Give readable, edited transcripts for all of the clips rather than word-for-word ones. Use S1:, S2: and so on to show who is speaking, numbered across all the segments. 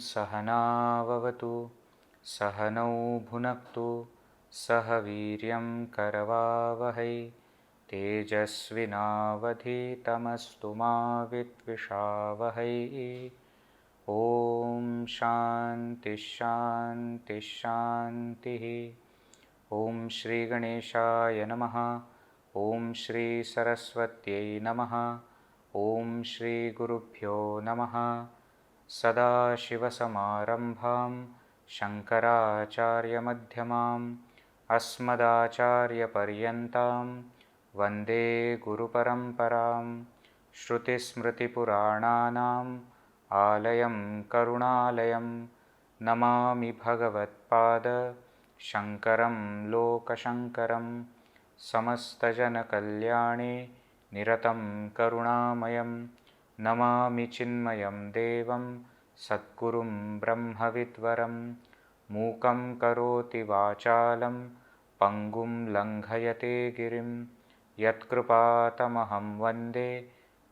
S1: सहनाववतु सहनौ भुनक्तु सह वीर्यं करवावहै तेजस्विनावधीतमस्तु मा विद्विषावहै। ॐ शान्ति शान्ति शान्तिः। ॐ श्री गणेशाय नमः। ॐ श्री सरस्वत्यै नमः। ॐ श्री गुरुभ्यो नमः। सदाशिवसमारम्भां शङ्कराचार्यमध्यमाम् अस्मदाचार्यपर्यन्तां वन्दे गुरुपरम्परां। श्रुतिस्मृतिपुराणानाम् आलयं करुणालयं नमामि भगवत्पाद शङ्करं लोकशङ्करं। समस्तजनकल्याणे निरतं करुणामयं नमामि चिन्मयं देवं सद्गुरुं ब्रह्मविद्वरं। मूकं करोति वाचालं पङ्गुं लङ्घयते गिरिं यत्कृपातमहं वन्दे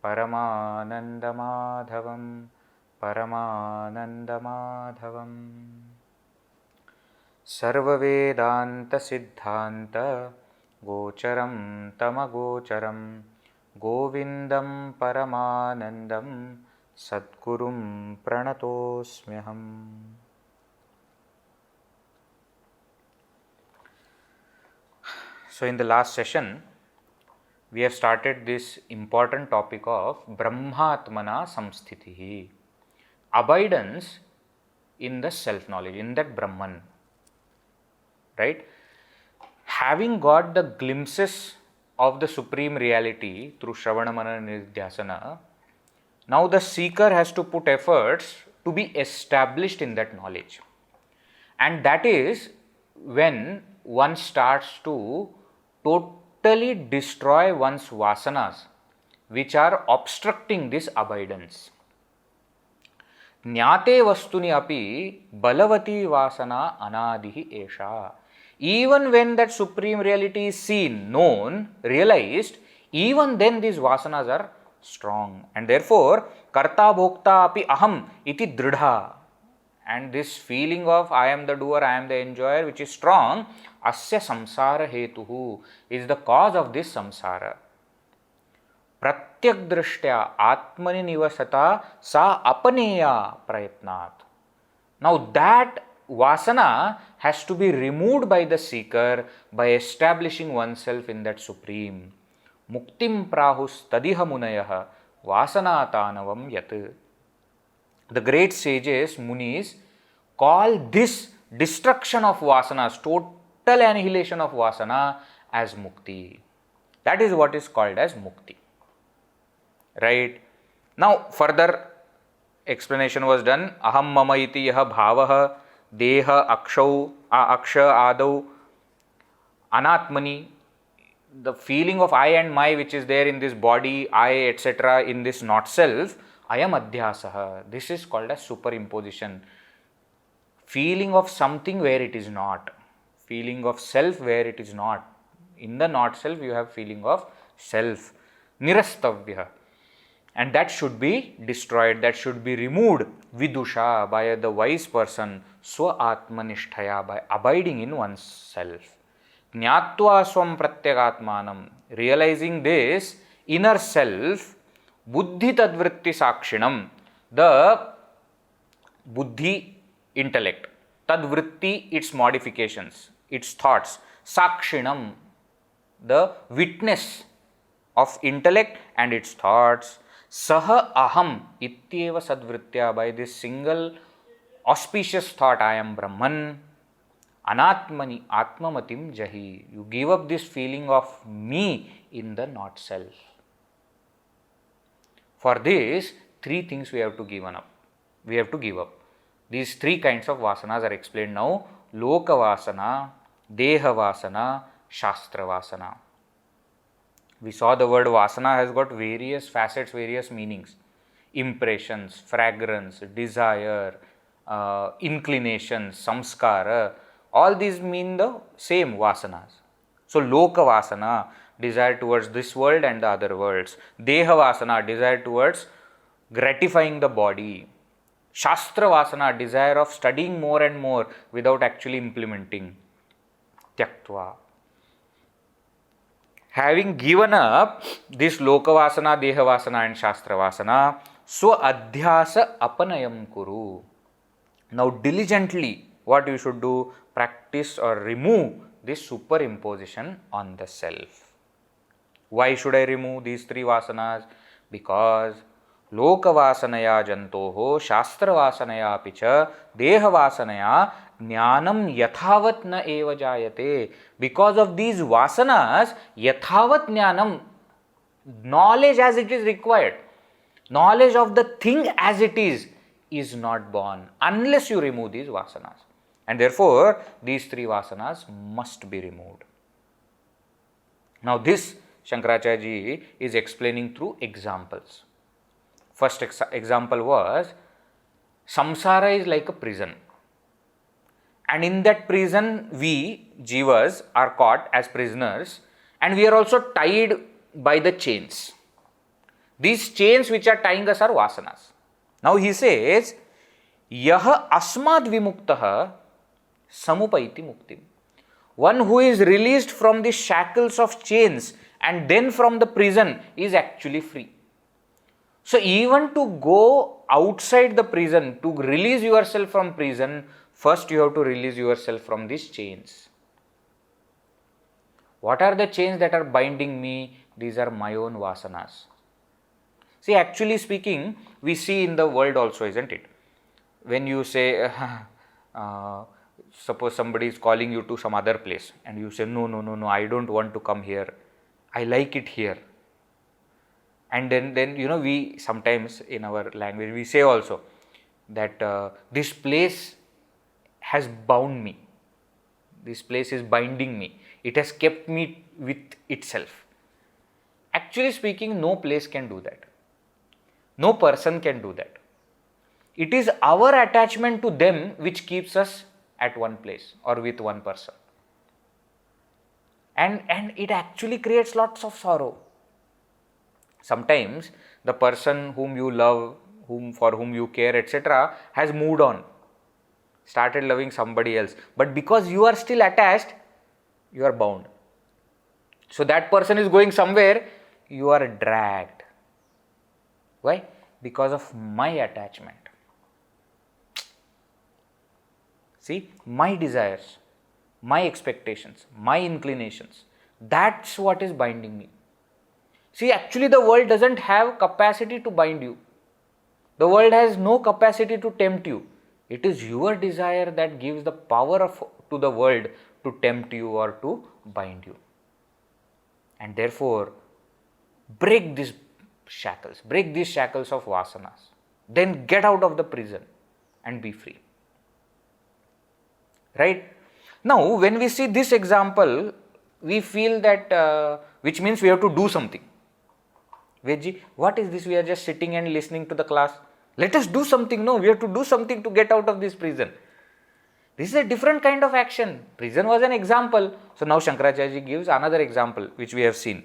S1: परमानन्दमाधवं परमानन्दमाधवम्। सर्ववेदान्तसिद्धान्त गोचरं तमगोचरं गोविन्दं परमानन्दं सद्गुरुं प्रणतोऽस्म्यहम्। So in the last session, we have started this important topic of Brahmatmana samsthitihi, abidance in the self-knowledge, in that Brahman, right? Having got the glimpses of the supreme reality through Shravana Manana Nidhyasana, now the seeker has to put efforts to be established in that knowledge. And that is when one starts to totally destroy one's vasanas, which are obstructing this abidance. Jñāte vastuni api balavati vasana anādihi esha. Even when that supreme reality is seen, known, realized, even then these vasanas are strong. And therefore, karta bhokta api aham iti dridha. And this feeling of I am the doer, I am the enjoyer, which is strong, asya samsara hetuhu, is the cause of this samsara. Pratyagavasthitaṃ ātmani nivasata sa apaneya prayatnāt. Now that vasana has to be removed by the seeker by establishing oneself in that supreme. Muktim prahus tadiha munayah vasanātānavam yathā. The great sages, munis, call this destruction of vasanas, total annihilation of vasana, as mukti. That is what is called as mukti. Right? Now, further explanation was done. Aham mama iti yaha bhavaha deha aksha adau anātmani. The feeling of I and my which is there in this body, I, etc., in this not self, I am adhyasaha. This is called as superimposition. Feeling of something where it is not. Feeling of self where it is not. In the not self, you have feeling of self. Nirastavya. And that should be destroyed, that should be removed. Vidusha, by the wise person. Ātmānubhūtiḥ, by abiding in oneself. Jñātvā svayaṃ pratyagavasthitaṃ. Realizing this inner self. Buddhi tadvritti sakshinam, the buddhi intellect, tadvritti its modifications, its thoughts, sakshinam the witness of intellect and its thoughts, saha aham ityeva sadvrittya, by this single auspicious thought I am Brahman, Atmamatim jahi. You give up this feeling of me in the not self. For this, three things we have to give up. We have to give up. These three kinds of vasanas are explained now. Loka vasana, deha vasana, shastra vasana. We saw the word vasana has got various facets, various meanings. Impressions, fragrance, desire, inclinations, samskara. All these mean the same vasanas. So, loka vasana, desire towards this world and the other worlds. Deha vasana, desire towards gratifying the body. Shastra vasana, desire of studying more and more without actually implementing. Teṣāṃ. Having given up this loka vasana, deha vasana and shastra vasana, svādhyāsāpanayaṃ kuru. Now diligently what you should do? Practice or remove this superimposition on the self. Why should I remove these three vasanas? Because loka vasanaya jantoho shastra vasanaya picha deha vasanaya jnanam yathavat na eva jayate. Because of these vasanas, yathavat jnanam, knowledge as it is required, knowledge of the thing as it is not born unless you remove these vasanas. And therefore, these three vasanas must be removed. Now this Shankaracharya ji is explaining through examples. First example was, samsara is like a prison. And in that prison, we, jivas, are caught as prisoners, and we are also tied by the chains. These chains which are tying us are vasanas. Now he says, yaha asmad vimuktaha samupaiti muktim. One who is released from the shackles of chains and then from the prison is actually free. So even to go outside the prison, to release yourself from prison, first you have to release yourself from these chains. What are the chains that are binding me? These are my own vasanas. See, actually speaking, we see in the world also, isn't it? When you say, suppose somebody is calling you to some other place and you say, no, I don't want to come here. I like it here. And then we sometimes in our language, we say also that this place has bound me. This place is binding me. It has kept me with itself. Actually speaking, no place can do that. No person can do that. It is our attachment to them which keeps us at one place or with one person. And it actually creates lots of sorrow. Sometimes the person whom you love, for whom you care, etc., has moved on, started loving somebody else. But because you are still attached, you are bound. So that person is going somewhere, you are dragged. Why? Because of my attachment. See, my desires, my expectations, my inclinations, that's what is binding me. See, actually the world doesn't have capacity to bind you. The world has no capacity to tempt you. It is your desire that gives the power to the world to tempt you or to bind you. And therefore, break these shackles of vasanas. Then get out of the prison and be free. Right? Now, when we see this example, we feel that, which means we have to do something. Vedji, what is this? We are just sitting and listening to the class. Let us do something. No, we have to do something to get out of this prison. This is a different kind of action. Prison was an example. So now Shankaracharya ji gives another example which we have seen.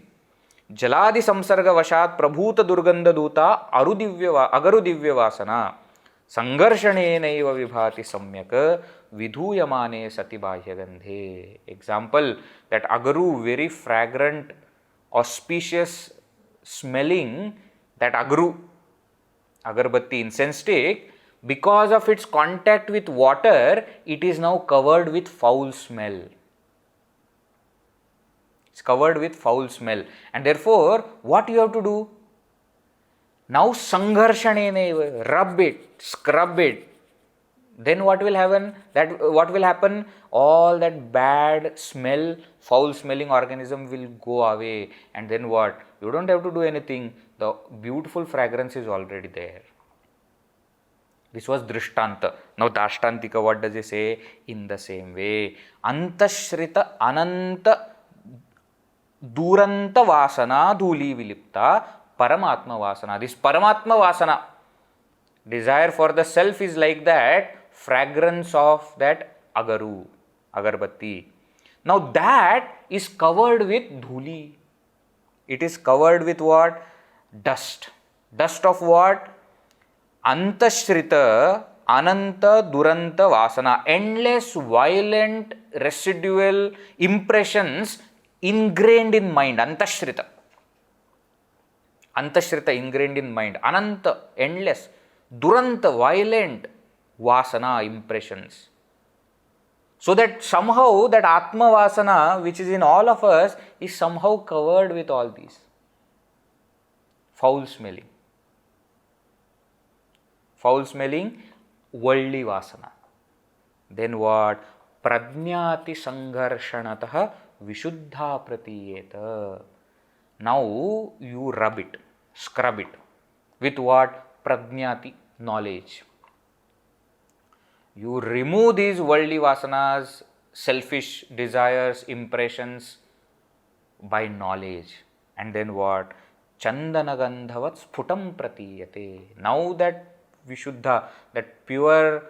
S1: Jaladi samsarga vashat prabhuta durganda duta agaru divya vasana sangarshanenaiva vibhati samyak vidhuyamane sati bāhyagandhe. Example, that agaru, very fragrant, auspicious smelling, that agarbatti incense stick, because of its contact with water, it is now covered with foul smell. It's covered with foul smell. And therefore, what you have to do? Now, sangharshanenaiva, rub it, scrub it, then what will happen? All that bad smell, foul smelling organism will go away, and then what? You don't have to do anything. The beautiful fragrance is already there. This was Drishtanta. Now Dashtantika, what does he say? In the same way, Antashrita Ananta Duranta Vasana Dhuli Vilipta Paramatmavāsanā. This Paramatmavāsanā, desire for the self, is like that fragrance of that agarbatti. Now that is covered with dhuli. It is covered with what? Dust. Dust of what? Antashrita Ananta Duranta Vasana. Endless, violent, residual impressions ingrained in mind. Antashrita. Antashrita, ingrained in mind. Ananta, endless. Duranta, violent. Vasana, impressions. So that somehow that ātmavāsanā, which is in all of us, is somehow covered with all these. Foul smelling. Foul smelling, worldly vasana. Then what? Prajñāti sangharshanatah vishuddha pratiyeta. Now you rub it, scrub it. With what? Prajñāti, knowledge. You remove these worldly vasanas, selfish desires, impressions by knowledge. And then what? Chandanagandhavat sphuṭam pratiyate. Now that Vishuddha, that pure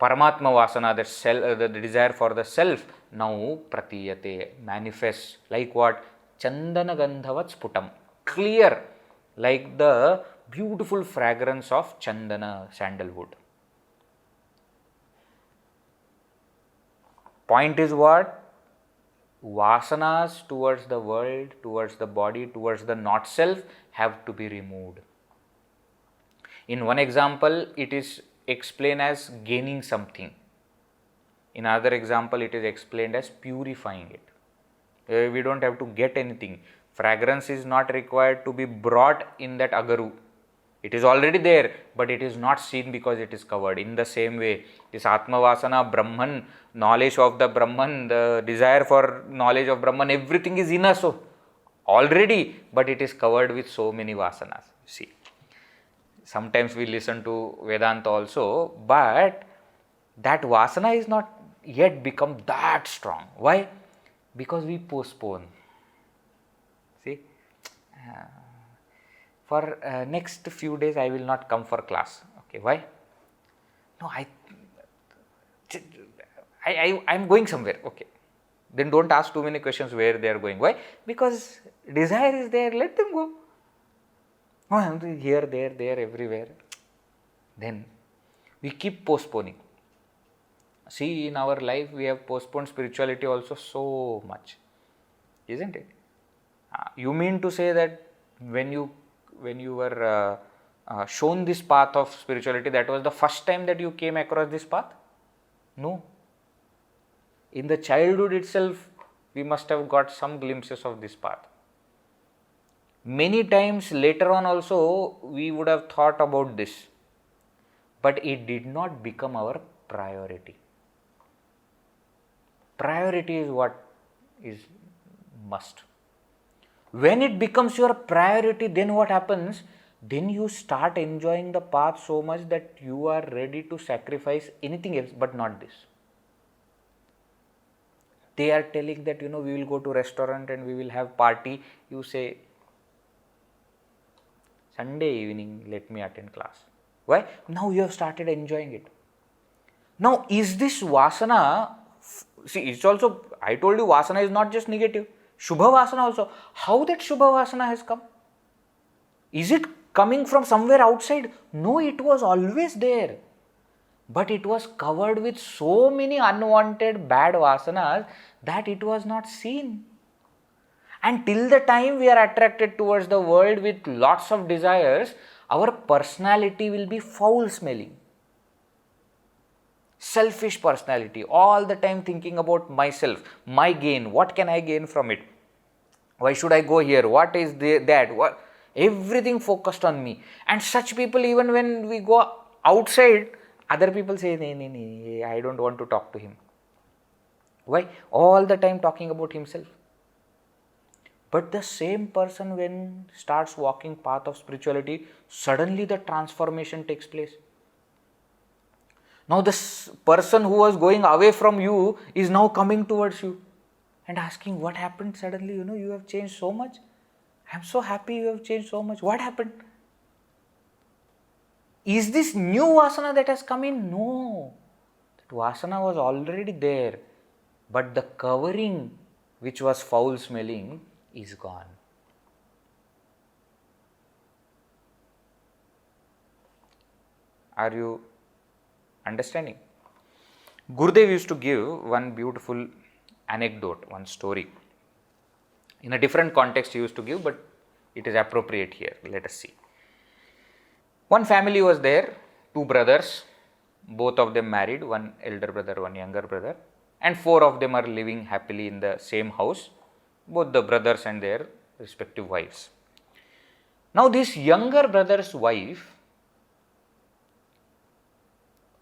S1: Paramatma Vasana, that the desire for the self, now pratiyate, manifests like what? Chandanagandhavat sphuṭam. Clear, like the beautiful fragrance of chandana, sandalwood. Point is what? Vasanas towards the world, towards the body, towards the not self have to be removed. In one example, it is explained as gaining something. In another example, it is explained as purifying it. We don't have to get anything. Fragrance is not required to be brought in that agaru. It is already there, but it is not seen because it is covered. In the same way, this Atmavāsanā, Brahman, knowledge of the Brahman, the desire for knowledge of Brahman, everything is in us already, but it is covered with so many vasanas. See, sometimes we listen to Vedanta also, but that vasana is not yet become that strong. Why? Because we postpone. See, for next few days I will not come for class. Okay, why? No, I'm going somewhere. Okay, then don't ask too many questions where they are going. Why? Because desire is there, let them go. Oh, I'm here, there, everywhere. Then we keep postponing. See, in our life we have postponed spirituality also so much, isn't it? You mean to say that when you were shown this path of spirituality, that was the first time that you came across this path? No. In the childhood itself, we must have got some glimpses of this path. Many times later on also, we would have thought about this, but it did not become our priority. Priority is what is must. When it becomes your priority, then what happens? Then you start enjoying the path so much that you are ready to sacrifice anything else, but not this. They are telling that, we will go to restaurant and we will have party. You say, Sunday evening, let me attend class. Why? Now you have started enjoying it. Now, is this vasana? See, it's also, I told you, vasana is not just negative. Shubha vasana also. How that Shubha vasana has come? Is it coming from somewhere outside? No, it was always there. But it was covered with so many unwanted bad vasanas that it was not seen. And till the time we are attracted towards the world with lots of desires, our personality will be foul smelling. Selfish personality, all the time thinking about myself, my gain, what can I gain from it? Why should I go here? What is that? What? Everything focused on me. And such people, even when we go outside, Other people say, nee, I don't want to talk to him. Why? All the time talking about himself. But the same person, when starts walking path of spirituality, suddenly the transformation takes place. Now this person who was going away from you is now coming towards you and asking, what happened suddenly? You have changed so much. I am so happy you have changed so much. What happened? Is this new vasana that has come in? No. That vasana was already there. But the covering, which was foul smelling, is gone. Are you understanding? Gurudev used to give one beautiful anecdote, one story. In a different context he used to give, but it is appropriate here. Let us see. One family was there, two brothers, both of them married, one elder brother, one younger brother, and four of them are living happily in the same house, both the brothers and their respective wives. Now this younger brother's wife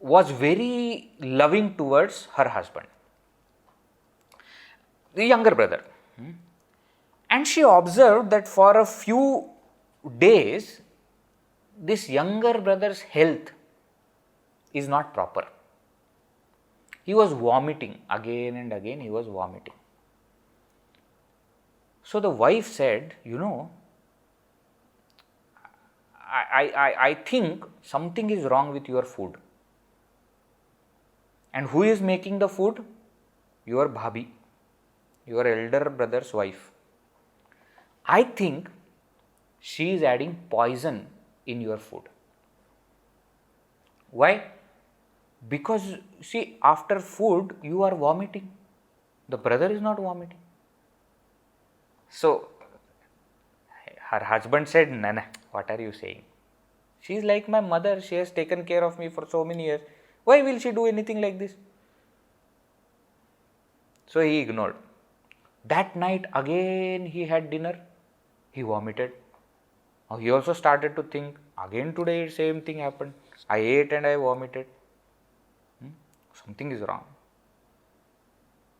S1: was very loving towards her husband, the younger brother. And she observed that for a few days, this younger brother's health is not proper. He was vomiting again and again, he was vomiting. So the wife said, I think something is wrong with your food. And who is making the food? Your bhabi, your elder brother's wife. I think she is adding poison in your food. Why? Because see, after food you are vomiting. The brother is not vomiting. So her husband said, Nana, what are you saying? She is like my mother. She has taken care of me for so many years. Why will she do anything like this? So he ignored. That night again he had dinner. He vomited. Now he also started to think, again today same thing happened. I ate and I vomited. Something is wrong.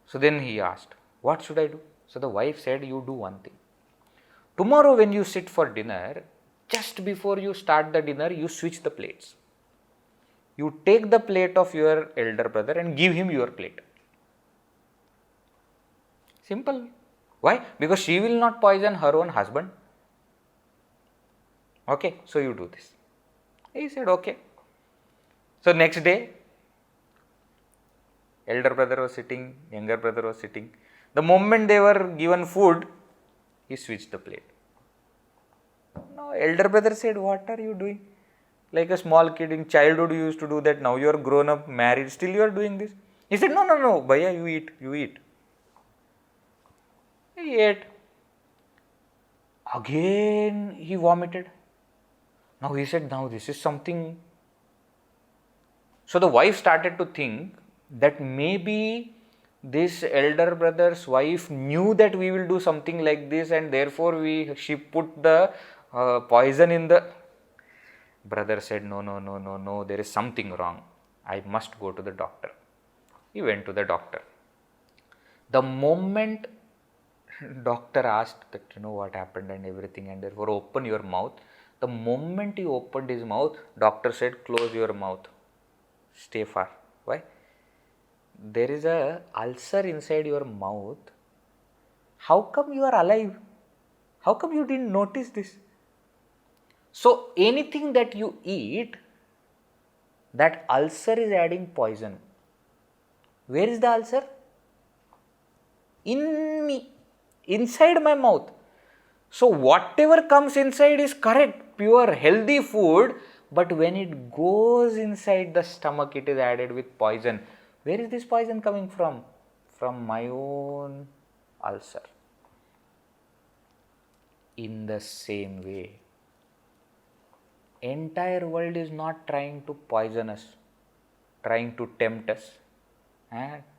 S1: So then he asked, what should I do? So the wife said, you do one thing. Tomorrow when you sit for dinner, just before you start the dinner, you switch the plates. You take the plate of your elder brother and give him your plate. Simple. Why? Because she will not poison her own husband. Okay, so you do this. He said, okay. So next day, elder brother was sitting, younger brother was sitting. The moment they were given food, he switched the plate. Now, elder brother said, what are you doing? Like a small kid in childhood, you used to do that. Now you are grown up, married, still you are doing this. He said, no, Bhaiya, you eat. He ate. Again he vomited. Now he said, now this is something. So the wife started to think that maybe this elder brother's wife knew that we will do something like this, and therefore she put the poison in the. Brother said, no, there is something wrong. I must go to the doctor. He went to the doctor. The moment doctor asked that, what happened and everything, and therefore open your mouth. The moment he opened his mouth, doctor said, close your mouth. Stay far. Why? There is a ulcer inside your mouth. How come you are alive? How come you didn't notice this? So anything that you eat, that ulcer is adding poison. Where is the ulcer? In me, inside my mouth. So whatever comes inside is correct, pure, healthy food, but when it goes inside the stomach, it is added with poison. Where is this poison coming from? From my own ulcer. In the same way, entire world is not trying to poison us, trying to tempt us,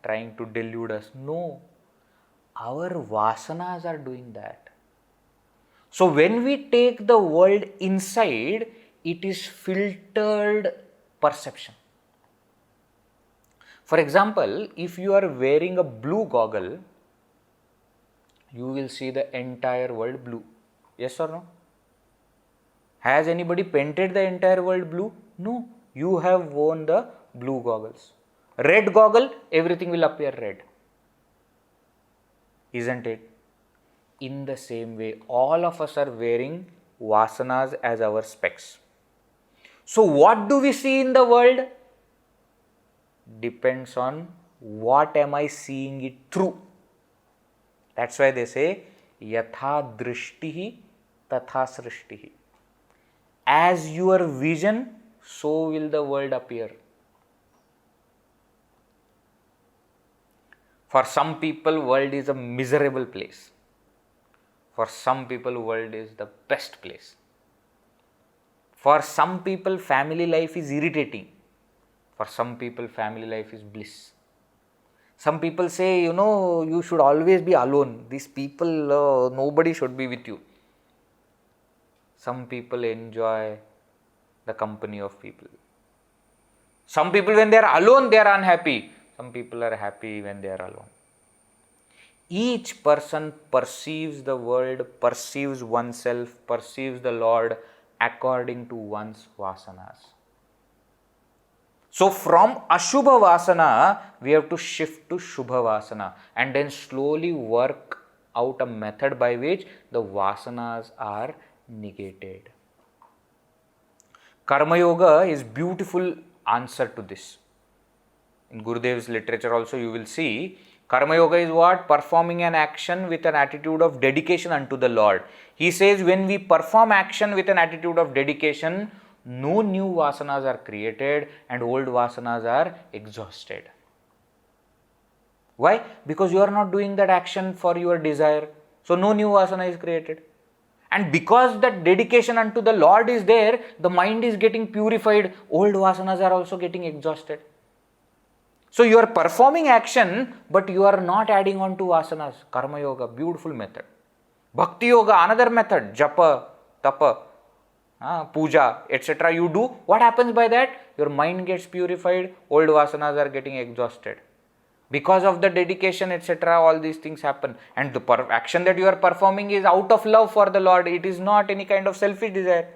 S1: trying to delude us. No, our vasanas are doing that. So when we take the world inside, it is filtered perception. For example, if you are wearing a blue goggle, you will see the entire world blue. Yes or no? Has anybody painted the entire world blue? No. You have worn the blue goggles. Red goggle, everything will appear red. Isn't it? In the same way, all of us are wearing vasanas as our specs. So what do we see in the world? Depends on what am I seeing it through. That's why they say, yathā drishtihi tathā srishtihi. As your vision, so will the world appear. For some people, world is a miserable place. For some people, world is the best place. For some people, family life is irritating. For some people, family life is bliss. Some people say, you should always be alone. These people, nobody should be with you. Some people enjoy the company of people. Some people, when they are alone, they are unhappy. Some people are happy when they are alone. Each person perceives the world, perceives oneself, perceives the Lord according to one's vasanas. So from Ashubha Vasana, we have to shift to Shubha Vasana and then slowly work out a method by which the vasanas are negated. Karma Yoga is beautiful answer to this. In Gurudev's literature also you will see, Karma Yoga is what? Performing an action with an attitude of dedication unto the Lord. He says when we perform action with an attitude of dedication, no new vasanas are created and old vasanas are exhausted. Why? Because you are not doing that action for your desire. So no new vasana is created. And because that dedication unto the Lord is there, the mind is getting purified, old vasanas are also getting exhausted. So you are performing action, but you are not adding on to vasanas. Karma Yoga, beautiful method. Bhakti Yoga, another method. Japa, tapa, puja, etc. You do. What happens by that? Your mind gets purified, old vasanas are getting exhausted. Because of the dedication, etc., all these things happen. And the action that you are performing is out of love for the Lord. It is not any kind of selfish desire.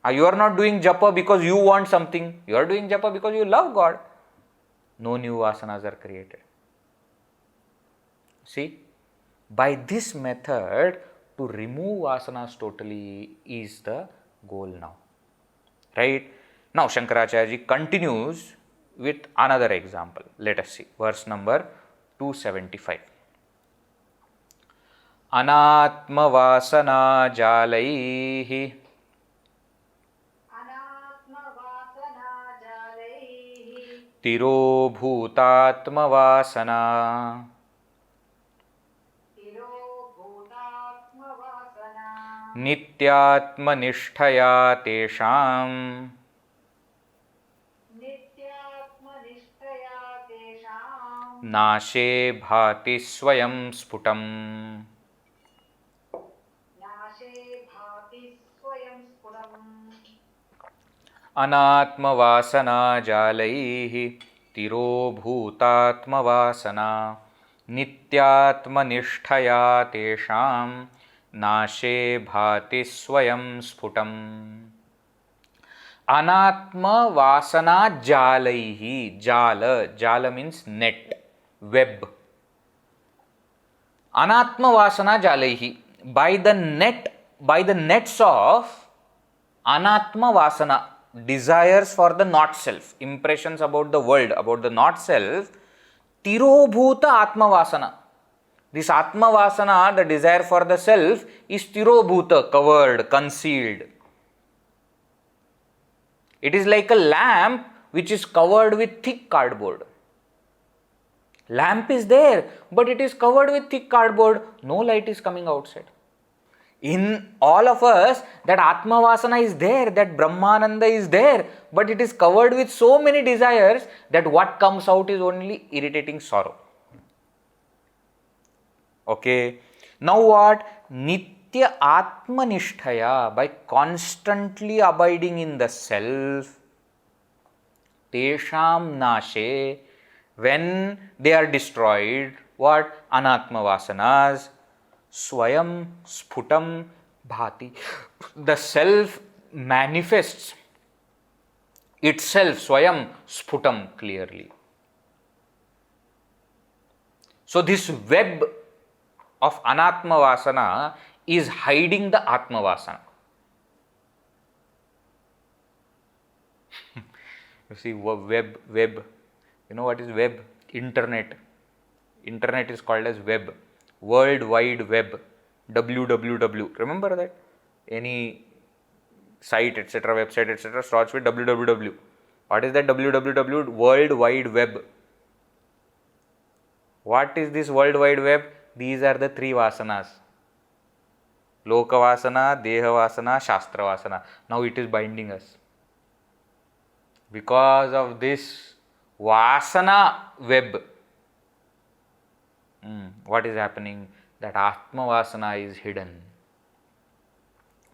S1: You are not doing japa because you want something. You are doing japa because you love God. No new vasanas are created. See, by this method, to remove vasanas totally is the goal now. Right? Now, Shankaracharya continues with another example. Let us see. Verse number 275. Anātmavāsanājālaistirobhūtātmavāsanā nityātmaniṣṭhayā teṣāṃ nāśe bhāti svayaṃ sphuṭam. anātmavāsanājālaistirobhūtātmavāsanā nityātmaniṣṭhayā teṣāṃ nāśe bhāti svayaṃ sphuṭam. Anātmavāsanājālaihi. Jala means net, web. Anātmavāsanājālaihi. By the nets of anātmavāsana, desires for the not self, impressions about the world, about the not self, tirobhūta atmavāsana. This atmavāsana, the desire for the self, is tirobhūta, covered, concealed. It is like a lamp which is covered with thick cardboard. Lamp is there, but it is covered with thick cardboard. No light is coming outside. In all of us, that Atmavāsana is there, that Brahmananda is there, but it is covered with so many desires that what comes out is only irritating sorrow. Okay. Now what? Nityātmaniṣṭhayā. By constantly abiding in the self, teṣāṃ nāśe. When they are destroyed, what? Anātmavāsanas, svayaṃ, sphuṭam, bhāti. The self manifests itself, svayaṃ, sphuṭam, clearly. So this web of anātmavāsana is hiding the ātmavāsana. You see, web. You know what is web? Internet. Internet is called as web. World Wide Web. www. Remember that? Any site, etc., website, etc., starts with www. What is that www? World Wide Web. What is this World Wide Web? These are the three vasanas. Lokavasana, dehavasana, shastravasana. Now it is binding us. Because of this vasana web, what is happening? That ātmavāsana is hidden.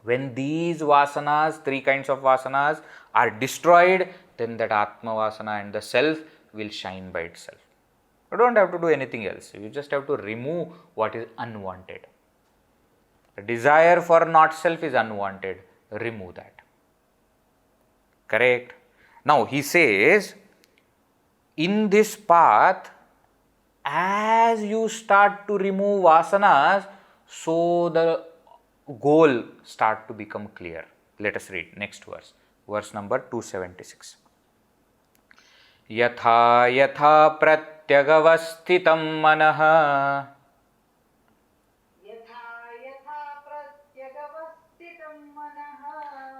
S1: When these vasanas, three kinds of vasanas, are destroyed, then that ātmavāsana and the self will shine by itself. You don't have to do anything else. You just have to remove what is unwanted. The desire for not self is unwanted. Remove that. Correct? Now he says, in this path, as you start to remove vasanas, so the goal start to become clear. Let us read next verse. Verse number 276. Yathā yathā pratyagavasthitaṃ manaḥ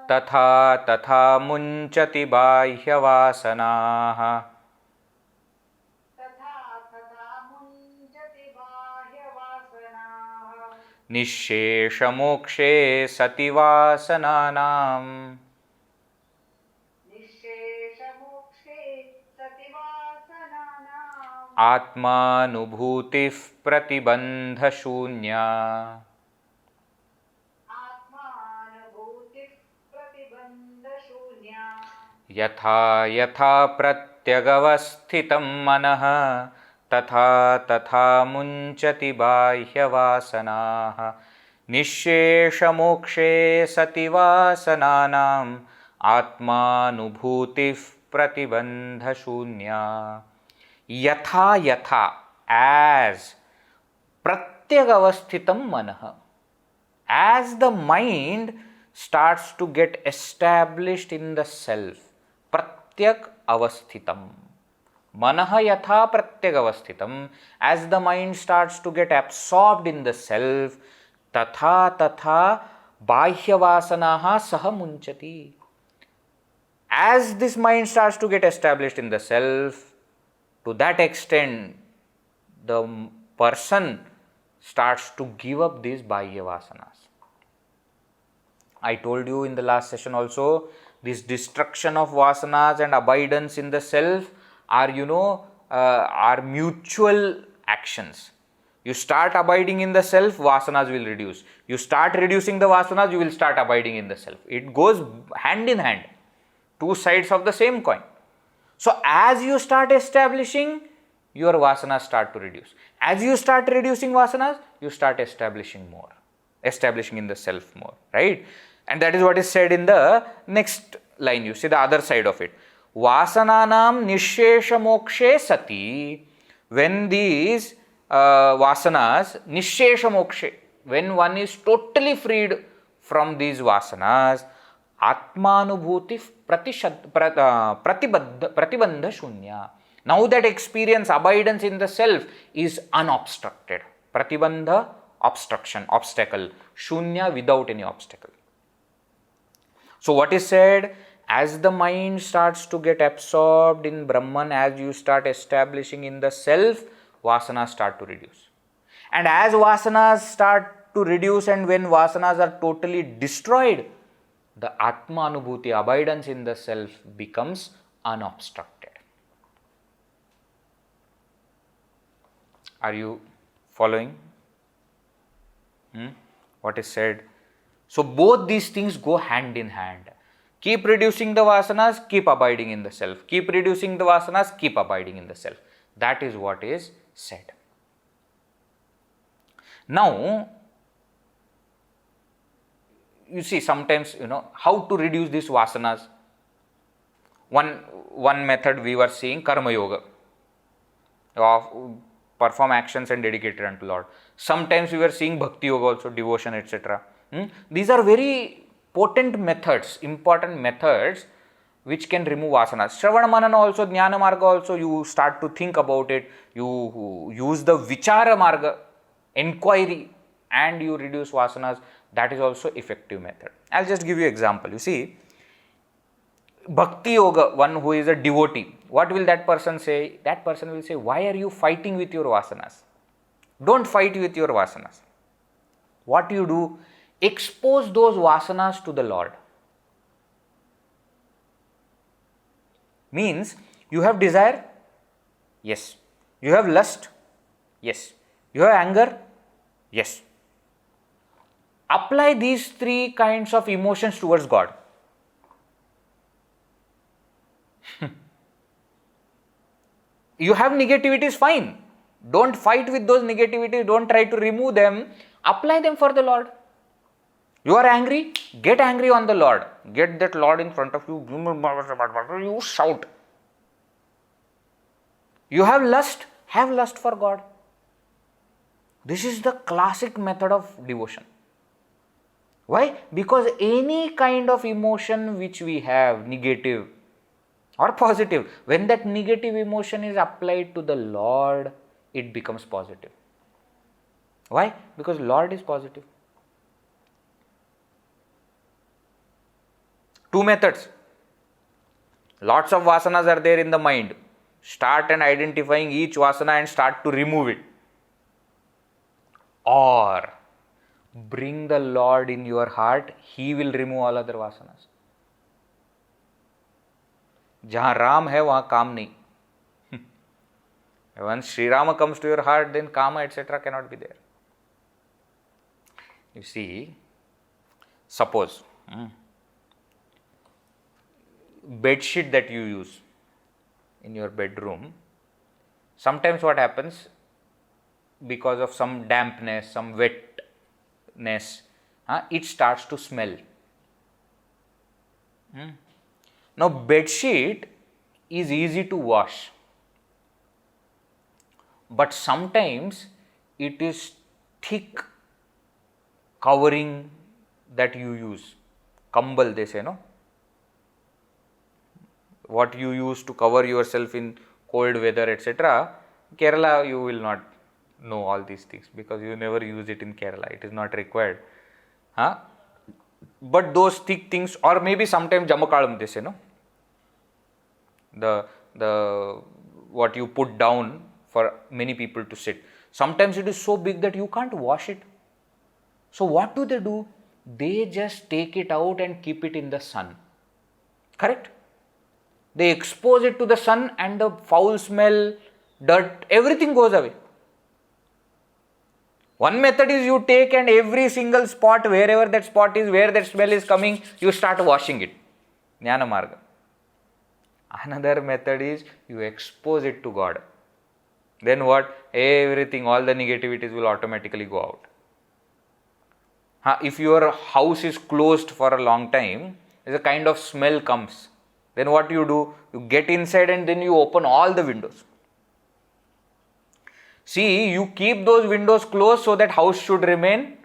S1: tathā tathā muñcati bāhyavāsanām niḥśeṣamokṣe sati vāsanānāṃ ātmānubhūtiḥ pratibandhaśūnyā yathā yathā pratyagavasthitaṃ manaḥ tathā tathā muñcati bāhyavāsanām niḥśeṣamokṣe sati vāsanānāṃ ātmānubhūtiḥ pratibandhaśūnyā. Yathā yathā, as pratyagavasthitam manaḥ, as the mind starts to get established in the self, pratyagavasthitam, manaḥ yathā pratyagavasthitam, as the mind starts to get absorbed in the self, tathā tathā bāhyavāsanāः saha muñcati. As this mind starts to get established in the self, to that extent, the person starts to give up these bāhyavāsanas. I told you in the last session also, this destruction of vasanas and abidance in the self are, are mutual actions. You start abiding in the self, vasanas will reduce. You start reducing the vasanas, you will start abiding in the self. It goes hand in hand, two sides of the same coin. So as you start establishing, your vasanas start to reduce. As you start reducing vasanas, you start establishing in the self more, right? And that is what is said in the next line. You see the other side of it. Vāsanānāṃ niḥśeṣamokṣe sati. When these vasanas, niḥśeṣamokṣe, when one is totally freed from these vasanas, ātmānubhūtiḥ pratibandhaśūnyā. Now that experience, abidance in the self is unobstructed. Pratibandha, obstruction, obstacle. Shunya, without any obstacle. So what is said? As the mind starts to get absorbed in Brahman, as you start establishing in the self, vasanas start to reduce. And as vasanas start to reduce, and when vasanas are totally destroyed, the ātmānubhūti, abidance in the self, becomes unobstructed. Are you following what is said? So both these things go hand in hand. Keep reducing the vasanas, keep abiding in the self. Keep reducing the vasanas, keep abiding in the self. That is what is said. Now, you see sometimes, how to reduce these vasanas. One method we were seeing, karma yoga, of perform actions and dedicated unto Lord. Sometimes we were seeing bhakti yoga also, devotion, etc. These are very potent methods, important methods which can remove vasanas. Shravana manana also, jnana marga also, you start to think about it, you use the vichara marga, inquiry, and you reduce vasanas. That is also effective method. I'll just give you example. You see, bhakti yoga, one who is a devotee, what will that person say? That person will say, why are you fighting with your vasanas? Don't fight with your vasanas. What you do? Expose those vasanas to the Lord. Means, you have desire? Yes. You have lust? Yes. You have anger? Yes. Apply these three kinds of emotions towards God. You have negativities, fine. Don't fight with those negativities, don't try to remove them. Apply them for the Lord. You are angry? Get angry on the Lord. Get that Lord in front of you. You shout. You have lust? Have lust for God. This is the classic method of devotion. Why? Because any kind of emotion which we have, negative or positive, when that negative emotion is applied to the Lord, it becomes positive. Why? Because Lord is positive. Two methods. Lots of vasanas are there in the mind. Start and identifying each vasana and start to remove it. Or bring the Lord in your heart, He will remove all other vasanas. Jahan Ram hai, wahan Kam nahi. Once Sri Rama comes to your heart, then Kama, etc. cannot be there. You see, suppose bed sheet that you use in your bedroom, sometimes what happens, because of some dampness, some wetness, it starts to smell. Now, bed sheet is easy to wash, but sometimes it is thick covering that you use. Kambal, they say, no? What you use to cover yourself in cold weather, etc. Kerala, you will not know all these things because you never use it in Kerala. It is not required. But those thick things, or maybe sometimes jamakalam, they say, no? The what you put down for many people to sit. Sometimes it is so big that you can't wash it. So what do? They just take it out and keep it in the sun. Correct? They expose it to the sun and the foul smell, dirt, everything goes away. One method is you take and every single spot, wherever that spot is, where that smell is coming, you start washing it. Jnana marga. Another method is you expose it to God. Then what? Everything, all the negativities will automatically go out. If your house is closed for a long time, there's a kind of smell comes. Then what you do? You get inside and then you open all the windows. See, you keep those windows closed so that house should remain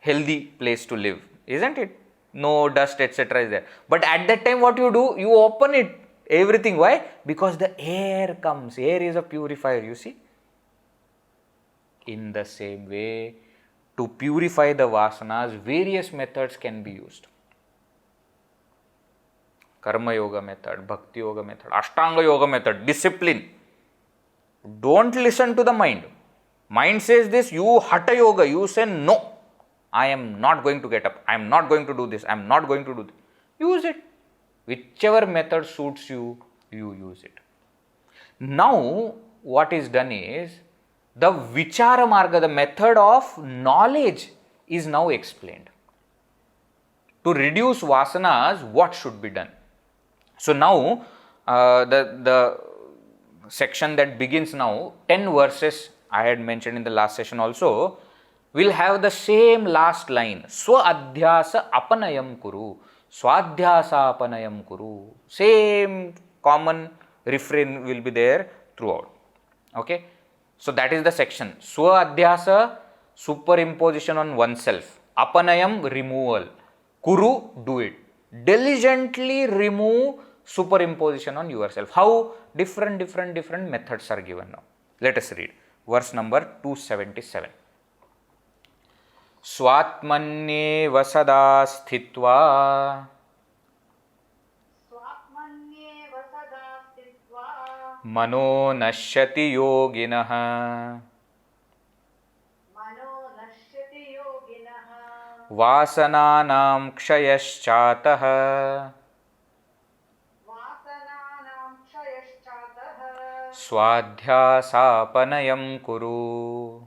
S1: healthy place to live, isn't it? No dust, etc. is there. But at that time what you do? You open it, everything. Why? Because the air comes. Air is a purifier, you see. In the same way, to purify the vasanas, various methods can be used. Karma yoga method, bhakti yoga method, ashtanga yoga method, discipline. Don't listen to the mind. Mind says this, you hatha yoga, you say no. I am not going to get up, I am not going to do this, I am not going to do this. Use it. Whichever method suits you, you use it. Now, what is done is, the vichara marga, the method of knowledge is now explained. To reduce vasanas, what should be done? So now, the section that begins now, 10 verses I had mentioned in the last session also, will have the same last line. Svayaṃ kuru, svādhyāsāpanayaṃ kuru. Same common refrain will be there throughout. Okay. So that is the section. Sva-adhyasa, superimposition on oneself. Apanayam, removal. Kuru, do it. Diligently remove superimposition on yourself. How? Different methods are given now. Let us read. Verse number 277. Svātmanyeva sadā sthitvā. Mano naśyati yoginaḥ. Vāsanānāṃ kṣayaścātaḥ. svādhyāsāpanayaṃ kuru.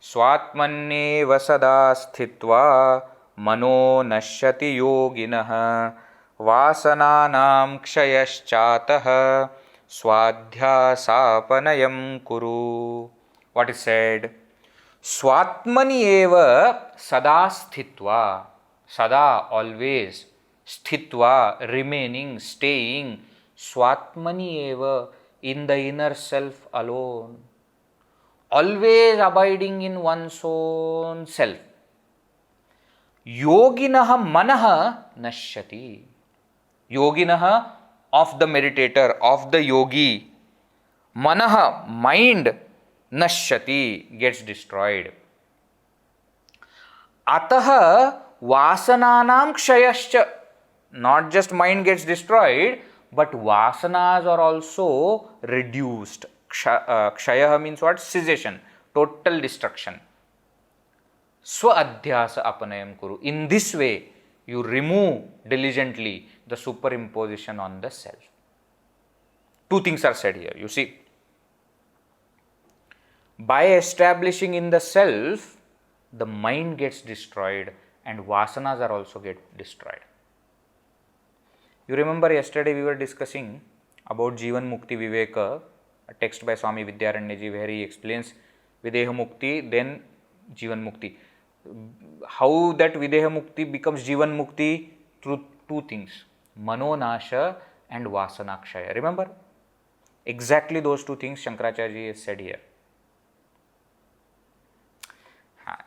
S1: Svātmanyeva sadā sthitvā. Mano naśyati yoginaḥ. Vāsanānāṃ kṣayaścātaḥ. svādhyāsāpanayaṃ kuru. What is said? Svātmanyeva sadā sthitvā. Sada, always. Sthitvā, remaining, staying. Svātmanyeva, in the inner self alone. Always abiding in one's own self. Yoginaḥ manaḥ naśyati. Yoginaḥ, of the meditator, of the yogi. Manaḥ, mind, naśyati, gets destroyed. Ataḥ vāsanānāṃ kṣayaścātaḥ. Not just mind gets destroyed, but vasanas are also reduced. Kṣaya means what? Cessation, total destruction. Svādhyāsāpanayaṃ kuru. In this way, you remove diligently the superimposition on the self. Two things are said here, you see. By establishing in the self, the mind gets destroyed and vasanas are also get destroyed. You remember yesterday we were discussing about Jivan Mukti Viveka, a text by Swami Vidyaranyaji where he explains Videha Mukti, then Jivan Mukti. How that Videha Mukti becomes Jivan Mukti? Through two things, mano naśa and vasana kṣaya. Remember? Exactly those two things Shankaracharya has said here.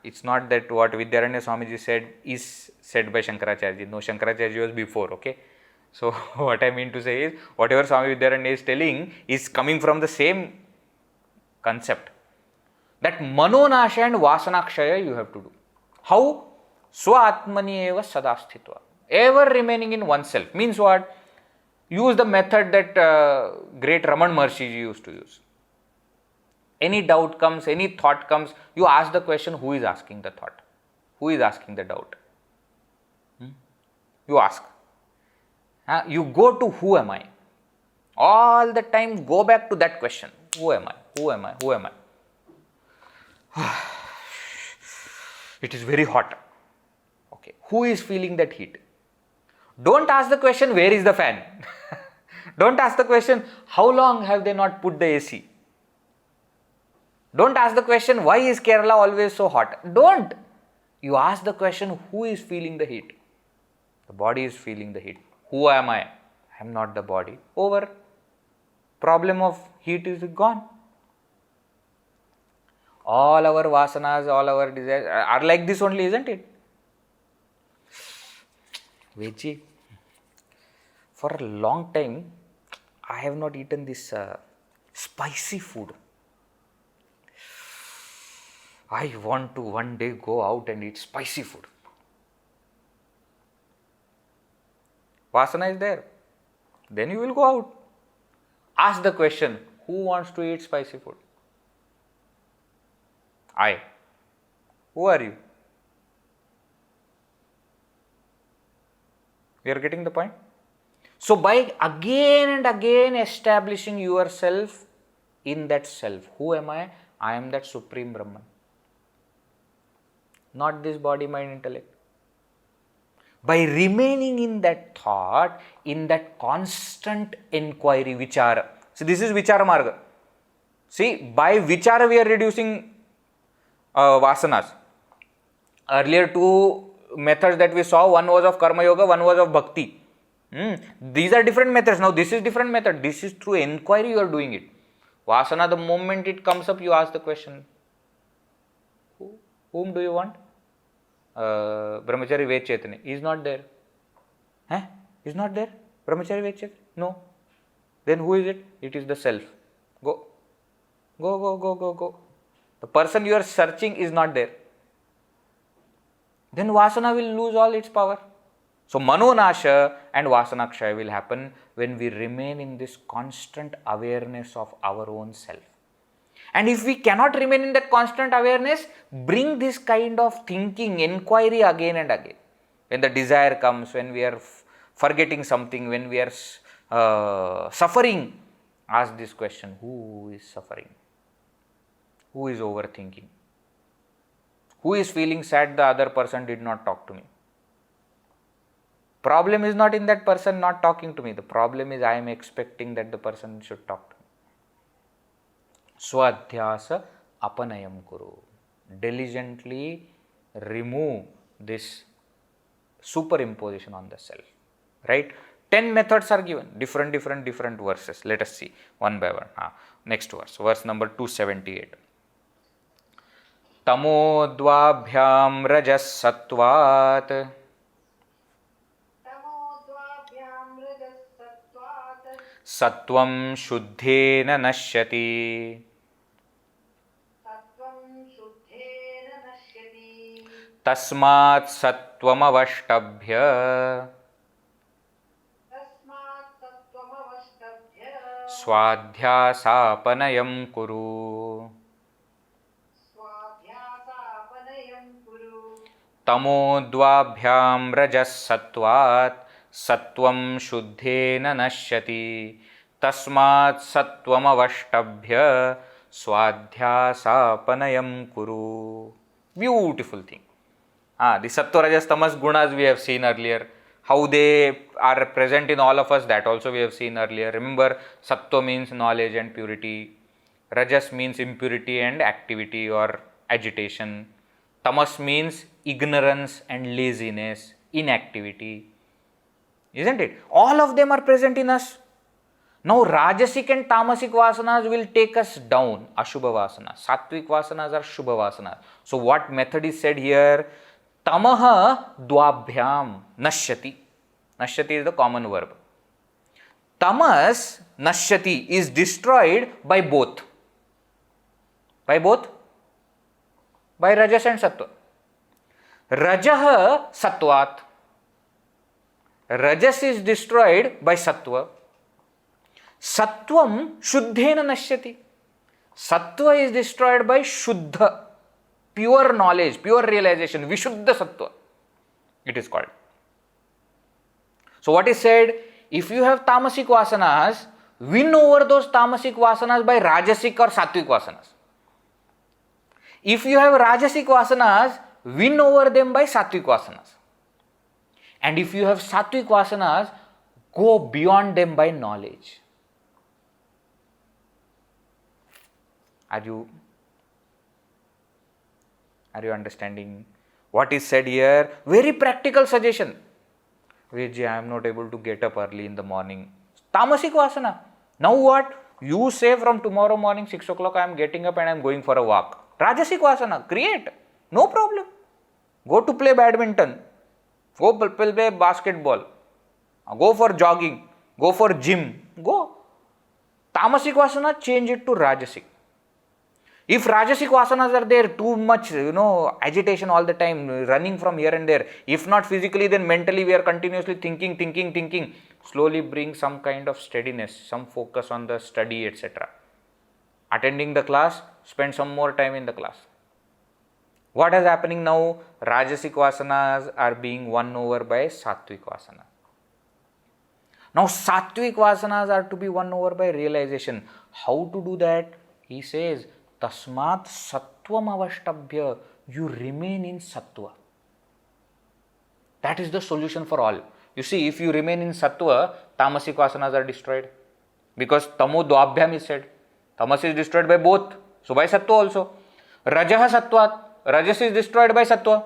S1: It's not that what Vidyaranya Swamiji said is said by Shankaracharya. No, Shankaracharya was before, okay? So, what I mean to say is, whatever Swami Vidyaranya is telling is coming from the same concept. That mano naśa and vasana kṣaya you have to do. How? Svātmanyeva sadā sthitvā. Ever remaining in oneself. Means what? Use the method that great Raman Maharshi used to use. Any doubt comes, any thought comes, you ask the question, who is asking the thought? Who is asking the doubt? You ask. You go to who am I? All the time go back to that question. Who am I? Who am I? Who am I? It is very hot. Okay. Who is feeling that heat? Don't ask the question, where is the fan? Don't ask the question, how long have they not put the AC? Don't ask the question, why is Kerala always so hot? Don't. You ask the question, who is feeling the heat? The body is feeling the heat. Who am I? I am not the body. Over. Problem of heat is gone. All our vasanas, all our desires are like this only, isn't it? Veggie. For a long time, I have not eaten this spicy food. I want to one day go out and eat spicy food. Vasana is there. Then you will go out. Ask the question, who wants to eat spicy food? I. Who are you? We are getting the point? So, by again and again establishing yourself in that self. Who am I? I am that Supreme Brahman. Not this body, mind, intellect. By remaining in that thought, in that constant inquiry, vichara. See, this is vichara marga. See, by vichara we are reducing vasanas. Earlier two methods that we saw, one was of karma yoga, one was of bhakti. These are different methods. Now this is different method. This is through inquiry you are doing it. Vasana, the moment it comes up, you ask the question, whom do you want? Brahmachari Vechetane. He is not there. He is not there? Brahmachari Vechetane? No. Then who is it? It is the self. Go. Go, go, go, go, go. The person you are searching is not there. Then vasana will lose all its power. So mano naśe and vasana kṣaya will happen when we remain in this constant awareness of our own self. And if we cannot remain in that constant awareness, bring this kind of thinking, inquiry again and again. When the desire comes, when we are forgetting something, when we are suffering, ask this question, who is suffering? Who is overthinking? Who is feeling sad the other person did not talk to me? Problem is not in that person not talking to me. The problem is I am expecting that the person should talk to me. Svādhyāsāpanayaṃ kuru. Diligently remove this superimposition on the self. Right? 10 methods are given. Different verses. Let us see one by one. Next verse. Verse number 278. Tamodvabhyam rajas sattvat. Sattvam shuddhena naśyati. Tasmat sattvam avashtabhya. Svādhyāsāpanayaṃ kuru. Tamodvabhyam rajas sattvat. Sattvam shuddhena naśyati. Tasmat sattvam avashtabhya. Svādhyāsāpanayaṃ kuru. Beautiful thing. The sattva, rajas, tamas gunas we have seen earlier. How they are present in all of us, that also we have seen earlier. Remember, sattva means knowledge and purity. Rajas means impurity and activity or agitation. Tamas means ignorance and laziness, inactivity. Isn't it? All of them are present in us. Now, rajasic and tamasic vasanas will take us down, ashubha vasanas. Sattvic vasanas are shubha vasanas. So, what method is said here? Tamaha dvabhyam naśyati. Naśyati is the common verb. Tamas, naśyati, is destroyed by both. By both? By rajas and sattva. Rajah sattvat. Rajas is destroyed by sattva. Sattvam shuddhena naśyati. Sattva is destroyed by shuddha. Pure knowledge, pure realization, vishuddha sattva, it is called. So what is said, if you have tamasic vasanas, win over those tamasic vasanas by rajasic or sattvic vasanas. If you have rajasic vasanas, win over them by sattvic vasanas. And if you have sattvic vasanas, go beyond them by knowledge. Are you understanding what is said here? Very practical suggestion. Viji, I am not able to get up early in the morning. Tamasic vasana. Now what? You say from tomorrow morning 6 o'clock I am getting up and I am going for a walk. Rajasic vasana. Create. No problem. Go to play badminton. Go play basketball. Go for jogging. Go for gym. Go. Tamasic vasana, change it to rajasic. If rajasic vasanas are there, too much, agitation all the time, running from here and there. If not physically, then mentally we are continuously thinking. Slowly bring some kind of steadiness, some focus on the study, etc. Attending the class, spend some more time in the class. What is happening now? Rajasic vasanas are being won over by sattvic vasana. Now sattvic vasanas are to be won over by realization. How to do that? He says, Tasmat sattvam avashtabhya. You remain in sattva. That is the solution for all. You see, if you remain in sattva, tamasic vasanas are destroyed. Because tamo dvabhyam is said. Tamas is destroyed by both. So by sattva also. Rajaha sattvat. Rajas is destroyed by sattva.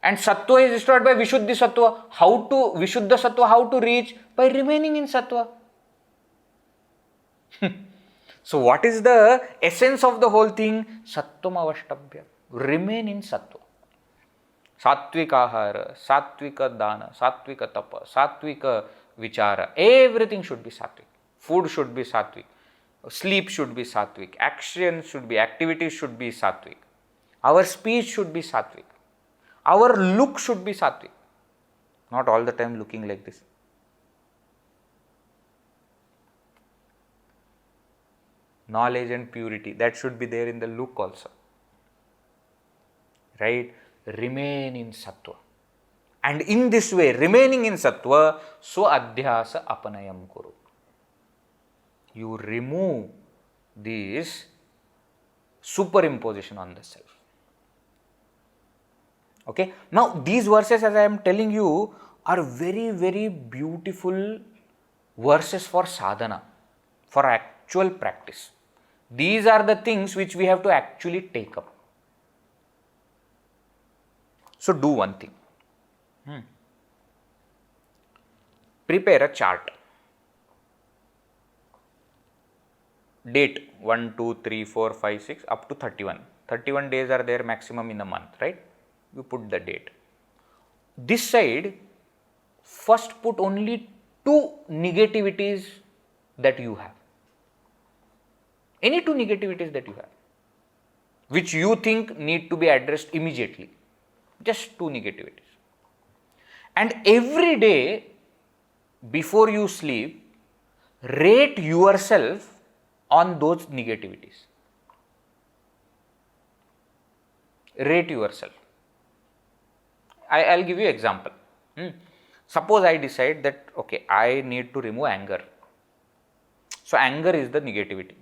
S1: And sattva is destroyed by vishuddhi sattva. Vishuddha sattva, how to reach? By remaining in sattva. So what is the essence of the whole thing? Sattvam avashtabhya. Remain in sattva. Sattvika ahara, sattvika dana, sattvika tapa, sattvika vichara. Everything should be sattvic. Food should be sattvic. Sleep should be sattvic. Activities should be sattvic. Our speech should be sattvic. Our look should be sattvic. Not all the time looking like this. Knowledge and purity, that should be there in the look also. Right? Remain in sattva. And in this way, remaining in sattva, svādhyāsāpanayaṃ kuru. You remove this superimposition on the self. Okay? Now, these verses, as I am telling you, are very, very beautiful verses for sadhana, for actual practice. These are the things which we have to actually take up. So, do one thing. Prepare a chart. Date 1, 2, 3, 4, 5, 6 up to 31. 31 days are there maximum in a month, right? You put the date. This side, first put only 2 negativities that you have. Any 2 negativities that you have, which you think need to be addressed immediately. Just 2 negativities. And every day before you sleep, rate yourself on those negativities. Rate yourself. I'll give you an example. Suppose I decide that, okay, I need to remove anger. So, anger is the negativity.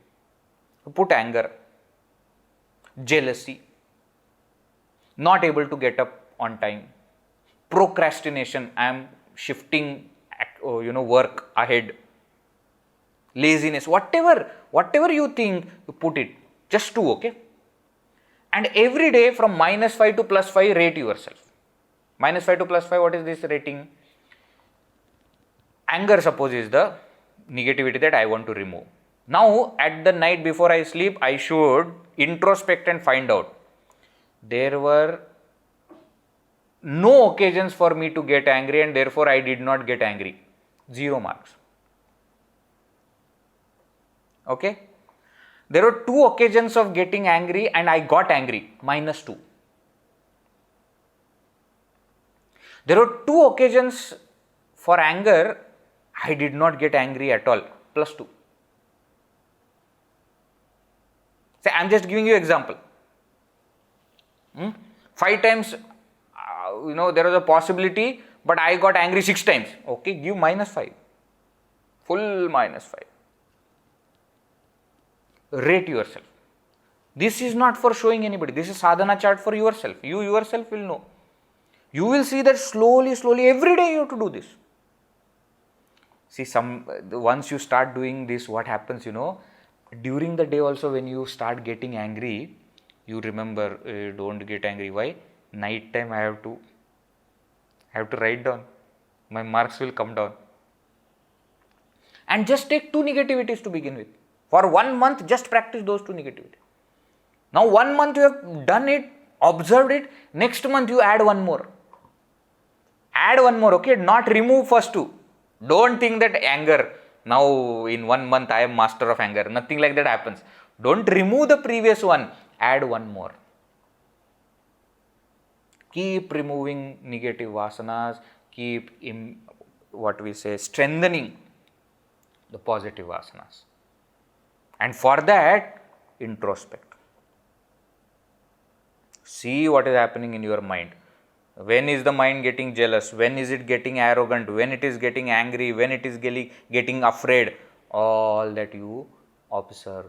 S1: Put anger, jealousy, not able to get up on time, procrastination, I am shifting work ahead, laziness, whatever you think, you put it, just 2, okay? And every day from -5 to +5, rate yourself. -5 to +5, what is this rating? Anger, suppose, is the negativity that I want to remove. Now, at the night before I sleep, I should introspect and find out. There were no occasions for me to get angry and therefore I did not get angry. 0 marks. Okay? There were 2 occasions of getting angry and I got angry. -2. There were 2 occasions for anger, I did not get angry at all. +2. Say, I am just giving you example. 5 times, there was a possibility, but I got angry 6 times. Okay, give -5. Full -5. Rate yourself. This is not for showing anybody. This is sadhana chart for yourself. You yourself will know. You will see that slowly, every day you have to do this. See, once you start doing this, what happens, during the day also when you start getting angry, you remember, don't get angry. Why? Night time I have to write down. My marks will come down. And just take 2 negativities to begin with. For 1 month, just practice those 2 negativities. Now 1 month you have done it, observed it, next month you add 1 more. Add 1 more, okay? Not remove first 2. Don't think that anger, now in 1 month I am master of anger. Nothing like that happens. Don't remove the previous one. Add 1 more. Keep removing negative vasanas. Keep, strengthening the positive vasanas. And for that, introspect. See what is happening in your mind. When is the mind getting jealous? When is it getting arrogant? When it is getting angry? When it is getting afraid? All that you observe.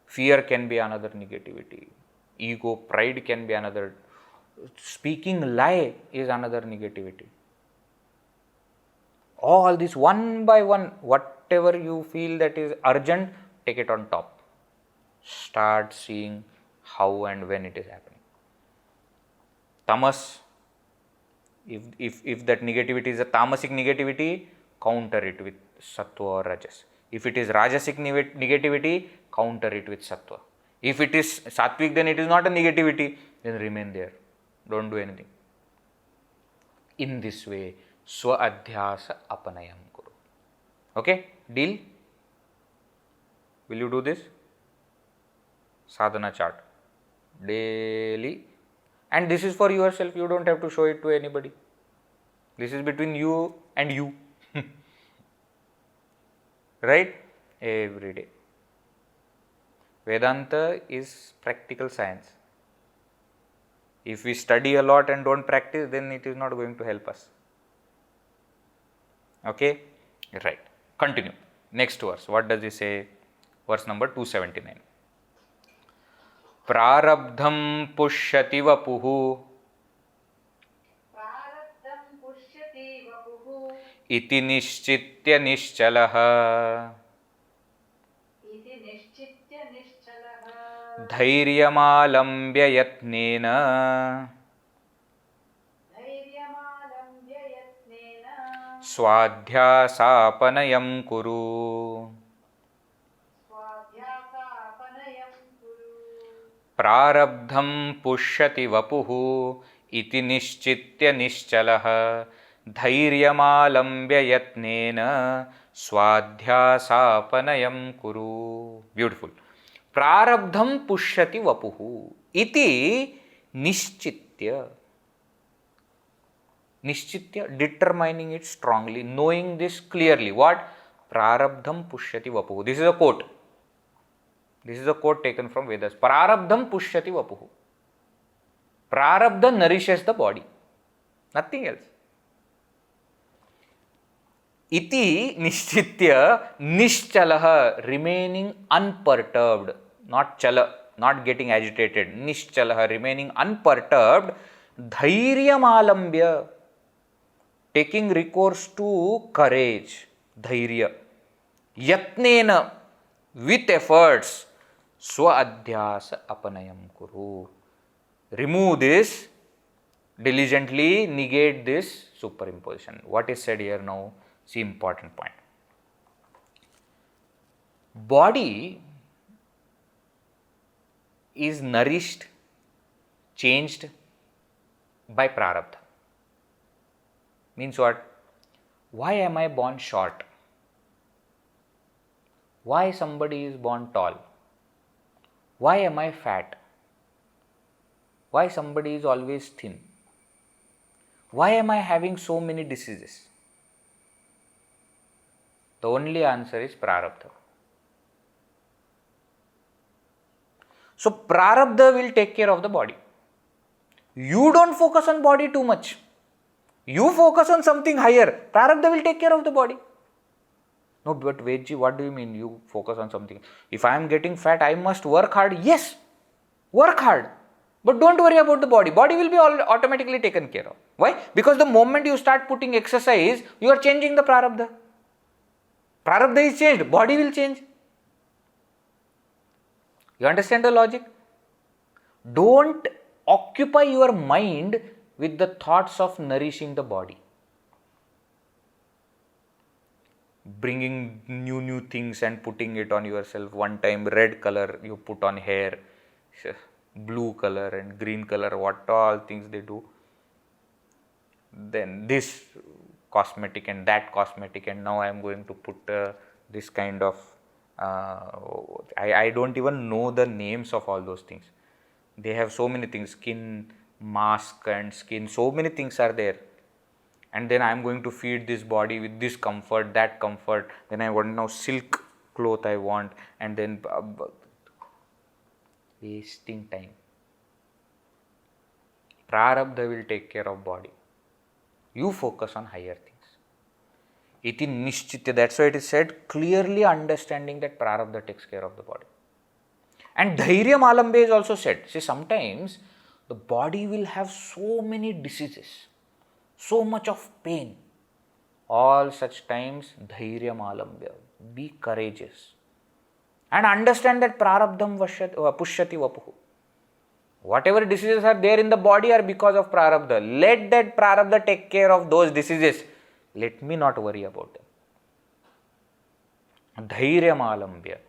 S1: Fear can be another negativity. Ego, pride can be another Speaking lie is another negativity. All this one by one, whatever you feel that is urgent, take it on top. Start seeing how and when it is happening. Tamas, if that negativity is a tamasic negativity, counter it with sattva or rajas. If it is rajasic negativity, counter it with sattva. If it is sattvic, then it is not a negativity, then remain there. Don't do anything. In this way, svādhyāsāpanayaṃ kuru. Okay? Deal? Will you do this? Sadhana chart. Daily. And this is for yourself. You don't have to show it to anybody. This is between you and you. Right? Every day. Vedanta is practical science. If we study a lot and don't practice, then it is not going to help us. Okay? Right. Continue. Next verse. What does he say? Verse number 279. Prarabdham pushyati vapuhu iti niṣśitya niṣścalaha dhairyamālambya yatnena svādhyāsāpanayaṃ kuru. Prarabdham pushyati vapuhu iti niṣśitya niṣścalaha dhairyamālambya yatnena svādhyāsāpanayaṃ kuru. Beautiful. Prarabdham pushyati vapuhu iti niṣśitya. Niṣśitya, determining it strongly, knowing this clearly. What? Prarabdham pushyati vapuhu. This is a quote. This is a quote taken from Vedas. Prarabdham pushyati vapuhu. Prarabdha nourishes the body. Nothing else. Iti niṣśitya niṣścalaha, remaining unperturbed. Not chala, not getting agitated. Niṣścalaha, remaining unperturbed. Dhairyamālambya, taking recourse to courage. Dhairya. Yatnena, with efforts. Svādhyāsāpanayaṃ kuru. Remove this, diligently negate this superimposition. What is said here now? See, important point. Body is nourished, changed by prarabdha. Means what? Why am I born short? Why somebody is born tall? Why am I fat? Why somebody is always thin? Why am I having so many diseases? The only answer is prarabdha. So prarabdha will take care of the body. You don't focus on body too much. You focus on something higher. Prarabdha will take care of the body. No, but Vedji, what do you mean you focus on something? If I am getting fat, I must work hard. Yes, work hard. But don't worry about the body. Body will be automatically taken care of. Why? Because the moment you start putting exercise, you are changing the prarabdha. Prarabdha is changed, body will change. You understand the logic? Don't occupy your mind with the thoughts of nourishing the body. Bringing new things and putting it on yourself. One time red color you put on hair, blue color and green color, what all things they do. Then this cosmetic and that cosmetic, and now I am going to put this kind of, I don't even know the names of all those things. They have so many things, skin mask and skin, so many things are there. And then I am going to feed this body with this comfort, that comfort. Then I want now silk cloth I want, and then wasting time. Prarabdha will take care of body. You focus on higher things. Iti niṣśitya, that's why it is said, clearly understanding that prarabdha takes care of the body. And dhairyamālambya is also said. See, sometimes the body will have so many diseases, so much of pain. All such times, dhairyam alambya, be courageous. And understand that prarabdham pushyati vapuhu. Whatever diseases are there in the body are because of prarabdha. Let that prarabdha take care of those diseases. Let me not worry about them. Dhairyam alambya.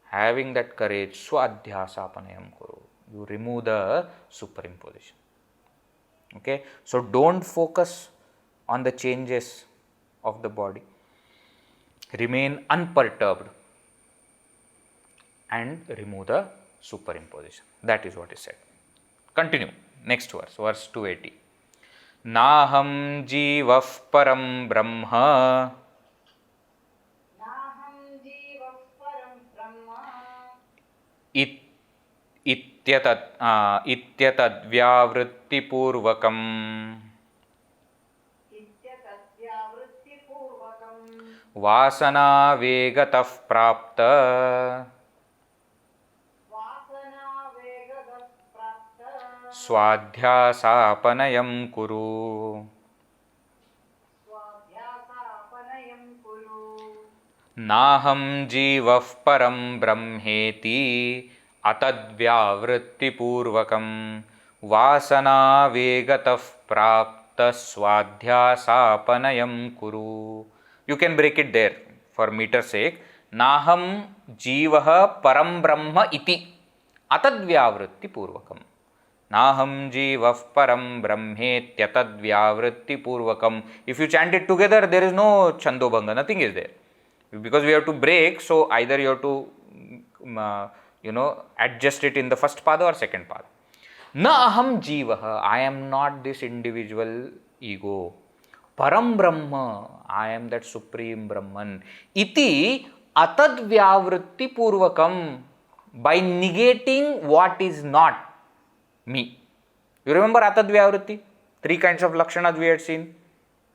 S1: Having that courage, svādhyāsāpanayaṃ kuru. You remove the superimposition. Okay. So don't focus on the changes of the body. Remain unperturbed and remove the superimposition. That is what is said. Continue. Next verse, verse 280. Nāham jīvah param brahma ityatadvyāvrittipurvakam vāsanā vegatah prāpta svādhyāsāpanayaṃ kuru. Nāham jīvah param brahmeti atadvyāvrittipurvakam vāsanā vegatah prāpta svādhyāsāpanayaṃ kuru. You can break it there for meter's sake. Nāham jīvah param brahma iti atadvyāvrittipurvakam. Nāham jīvah param brahmetyatadvyāvrittipurvakam. If you chant it together, there is no chandobhanga, nothing is there. Because we have to break, so either you have to adjust it in the first pada or second pada. Na aham jīvah, I am not this individual ego. Param Brahma, I am that supreme Brahman. Iti atadvyāvrittipurvakam, by negating what is not me. You remember atadvyāvritti? 3 kinds of lakshanas we had seen.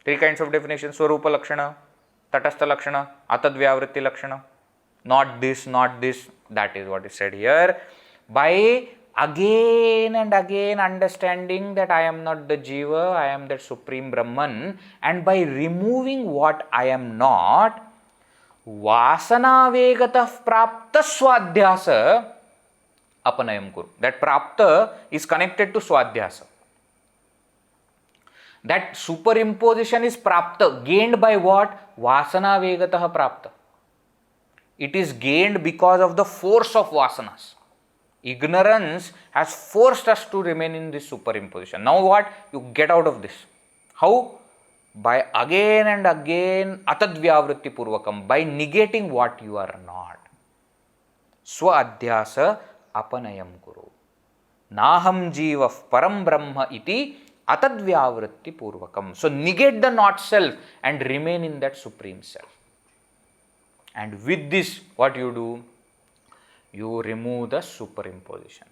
S1: 3 kinds of definitions. Swarupa lakshana, tatastha lakshana, atadvyāvritti lakshana. Not this, that is what is said here. By again and again understanding that I am not the jiva, I am that supreme Brahman, and by removing what I am not, vasana vegatah prapta svādhyāsa apanayam kuru. That prapta is connected to svādhyāsa. That superimposition is prapta, gained by what? Vasana vegatah prapta. It is gained because of the force of vasanas. Ignorance has forced us to remain in this superimposition. Now what? You get out of this. How? By again and again atadvyāvrittipurvakam, by negating what you are not. Sva-adhyasa apanayam kuru. Nāham jīvah param brahma iti atadvyāvrittipurvakam. So negate the not self and remain in that supreme self. And with this, what you do? You remove the superimposition.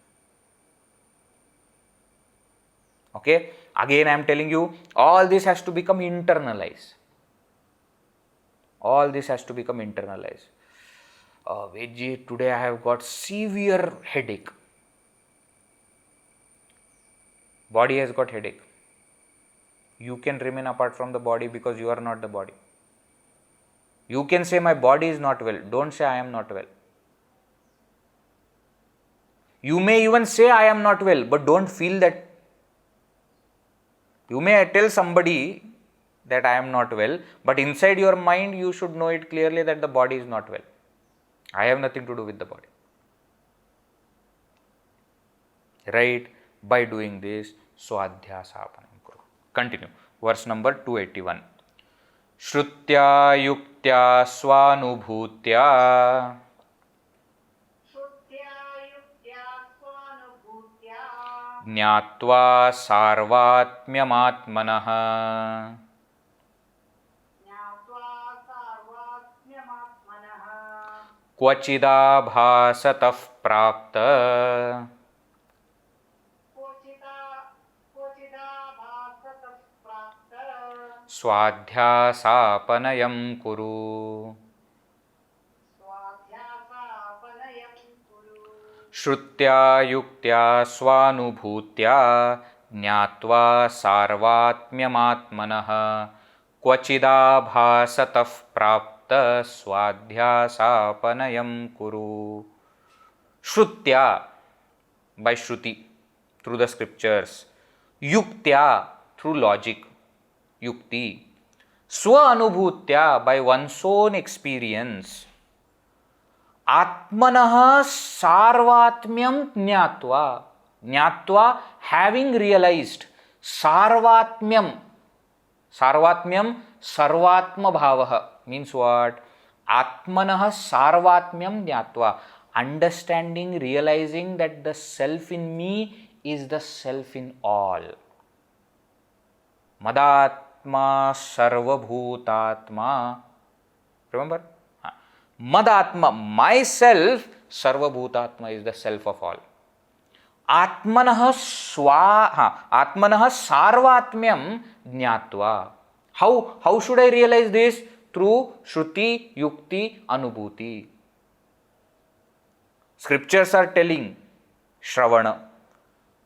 S1: Okay? Again I am telling you, all this has to become internalized. All this has to become internalized. Veggie, today I have got severe headache. Body has got headache. You can remain apart from the body because you are not the body. You can say my body is not well. Don't say I am not well. You may even say I am not well, but don't feel that. You may tell somebody that I am not well, but inside your mind you should know it clearly that the body is not well. I have nothing to do with the body. Right? By doing this, svādhyāsāpanayaṃ kuru. Continue. Verse number 281. Śrutya yuktya svanubhūtya jñātvā sarvātmyamātmanah kvacidābhāsatah prāpta svādhyāsāpanayaṃ kuru. श्रुत्या युक्त्या स्वानुभूत्या ज्ञात्वा सार्वात्म्यमात्मनः क्वचिदाभासतः प्राप्त स्वाध्यासापनयं कुरु. Shrutya, by Shruti, through the scriptures. Yuktya, through logic, Yukti. Svaanubhūtya, by one's own experience. Ātmanaḥ sarvatmyam jñātva. Jñātva, having realized. Sarvatmyam. Sarvatmyam, sarvatmabhāvah. Means what? Ātmanaḥ sarvatmyam jñātva. Understanding, realizing that the self in me is the self in all. Madatma sarvabhūtātma. Remember? Madatma, myself, sarvabhūtātma is the self of all. Ātmanaḥ sarvatmyam jñātva. How should I realize this? Through Shruti, Yukti, Anubhuti. Scriptures are telling, Shravana.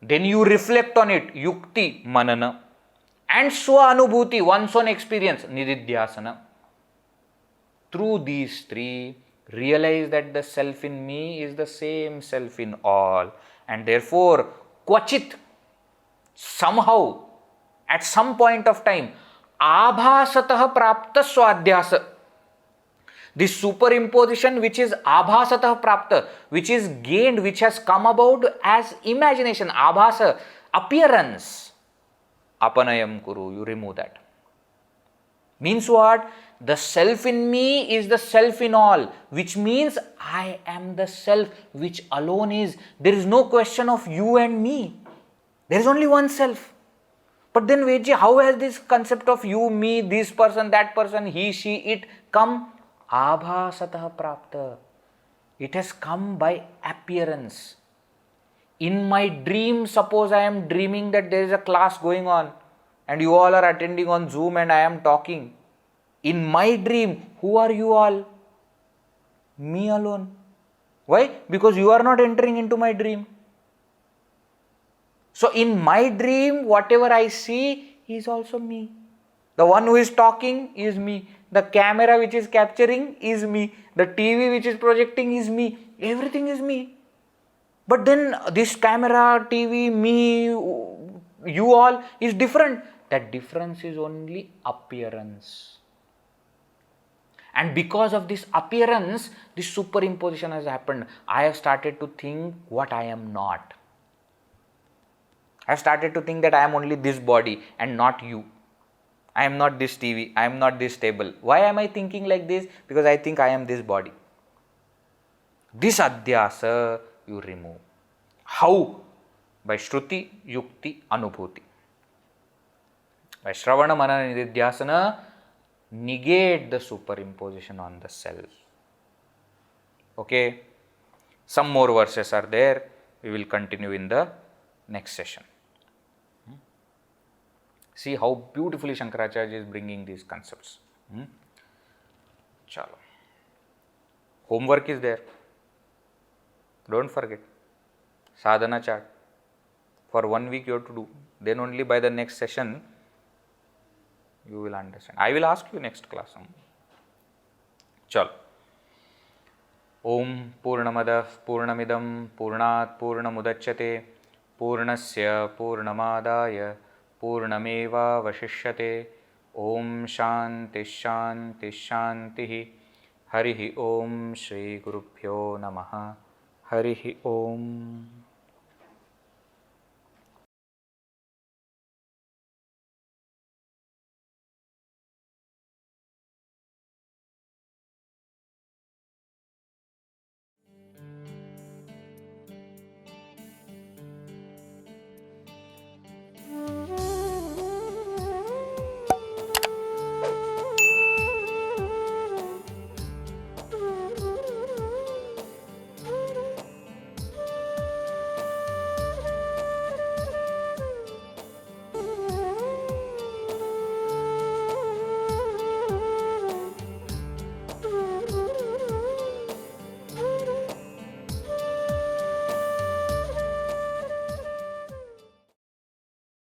S1: Then you reflect on it, Yukti, Manana. And Swaanubhuti, one's own experience, Nididhyasana. Through these three, realize that the self in me is the same self in all. And therefore, kvachit, somehow, at some point of time, abhasatah prapta svādhyāsa. This superimposition which is abhasatah prapta, which is gained, which has come about as imagination, abhasa, appearance. Apanayam kuru, you remove that. Means what? The self in me is the self in all, which means I am the self which alone is. There is no question of you and me. There is only one self. But then Vedji, how has this concept of you, me, this person, that person, he, she, it come? Abhasatah prapta. It has come by appearance. In my dream, suppose I am dreaming that there is a class going on and you all are attending on Zoom and I am talking. In my dream, who are you all? Me alone. Why? Because you are not entering into my dream. So in my dream, whatever I see is also me. The one who is talking is me. The camera which is capturing is me. The TV which is projecting is me. Everything is me. But then this camera, TV, me, you all is different. That difference is only appearance. And because of this appearance, this superimposition has happened. I have started to think what I am not. I have started to think that I am only this body and not you. I am not this TV, I am not this table. Why am I thinking like this? Because I think I am this body. This adhyasa you remove. How? By Shruti, Yukti, Anubhuti. By Shravana, Manana, Nididhyasana, negate the superimposition on the self. Okay? Some more verses are there. We will continue in the next session. See how beautifully Shankaracharya is bringing these concepts. Chalo. Homework is there. Don't forget. Sadhana chart. For 1 week you have to do. Then only by the next session you will understand. I will ask you next class. Chalo. Om Purnamadah Purnamidam Purnat Purnamudachyate Purnasya Purnamadaya Purnameva Vashishyate. Om Shanti Shanti Shanti. Harihi Om Shri Gurubhyo Namaha. Harihi Om.